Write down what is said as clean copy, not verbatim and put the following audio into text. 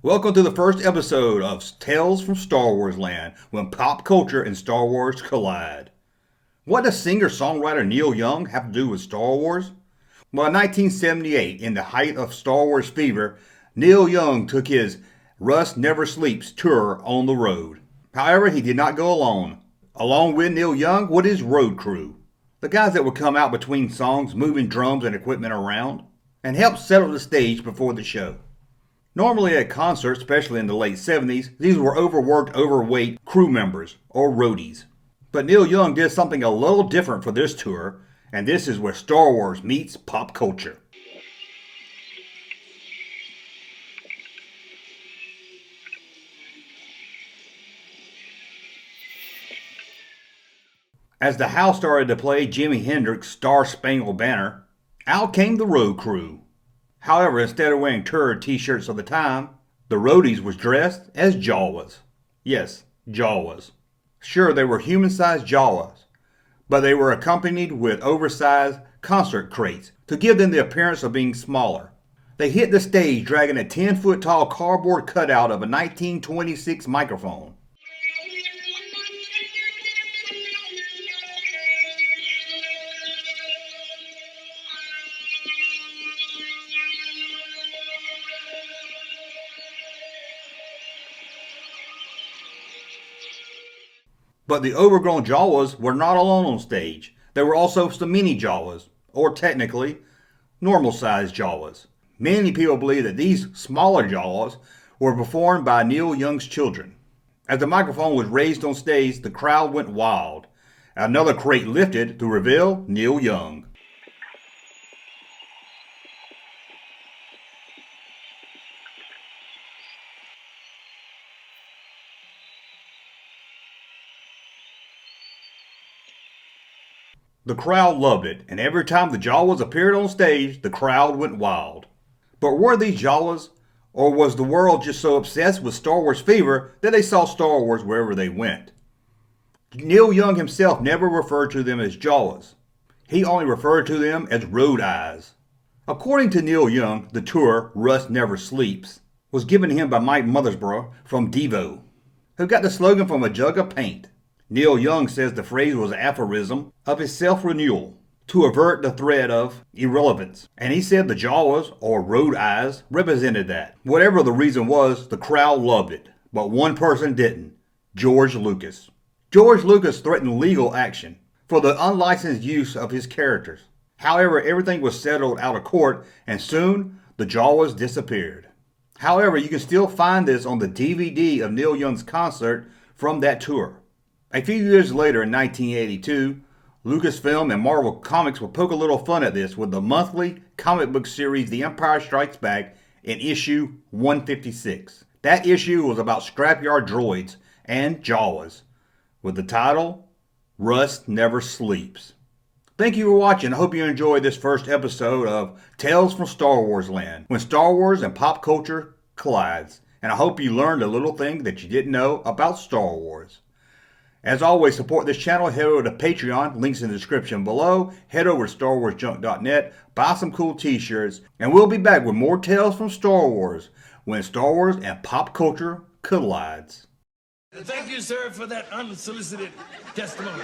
Welcome to the first episode of Tales from Star Wars Land, when pop culture and Star Wars collide. What does singer-songwriter Neil Young have to do with Star Wars? Well, in 1978, in the height of Star Wars fever, Neil Young took his Rust Never Sleeps tour on the road. However, he did not go alone. Along with Neil Young was his road crew, the guys that would come out between songs, moving drums and equipment around, and help settle the stage before the show. Normally at concerts, especially in the late 70s, these were overworked, overweight crew members, or roadies. But Neil Young did something a little different for this tour, and this is where Star Wars meets pop culture. As the house started to play Jimi Hendrix's Star Spangled Banner, out came the road crew. However, instead of wearing tour t-shirts of the time, the roadies was dressed as Jawas. Yes, Jawas. Sure, they were human-sized Jawas, but they were accompanied with oversized concert crates to give them the appearance of being smaller. They hit the stage dragging a 10-foot tall cardboard cutout of a 1926 microphone. But the overgrown Jawas were not alone on stage. There were also some mini Jawas, or technically, normal-sized Jawas. Many people believe that these smaller Jawas were performed by Neil Young's children. As the microphone was raised on stage, the crowd went wild. Another crate lifted to reveal Neil Young. The crowd loved it, and every time the Jawas appeared on stage, the crowd went wild. But were these Jawas, or was the world just so obsessed with Star Wars fever that they saw Star Wars wherever they went? Neil Young himself never referred to them as Jawas. He only referred to them as road eyes. According to Neil Young, the tour, Rust Never Sleeps, was given to him by Mike Mothersbaugh from Devo, who got the slogan from a jug of paint. Neil Young says the phrase was an aphorism of his self-renewal to avert the threat of irrelevance. And he said the Jawas, or road eyes, represented that. Whatever the reason was, the crowd loved it. But one person didn't. George Lucas. George Lucas threatened legal action for the unlicensed use of his characters. However, everything was settled out of court, and soon the Jawas disappeared. However, you can still find this on the DVD of Neil Young's concert from that tour. A few years later, in 1982, Lucasfilm and Marvel Comics would poke a little fun at this with the monthly comic book series The Empire Strikes Back in issue 156. That issue was about scrapyard droids and Jawas, with the title, Rust Never Sleeps. Thank you for watching. I hope you enjoyed this first episode of Tales from Star Wars Land, when Star Wars and pop culture collides. And I hope you learned a little thing that you didn't know about Star Wars. As always, support this channel. Head over to Patreon, links in the description below. Head over to StarWarsJunk.net, buy some cool t-shirts, and we'll be back with more tales from Star Wars, when Star Wars and pop culture collides. Thank you, sir, for that unsolicited testimony.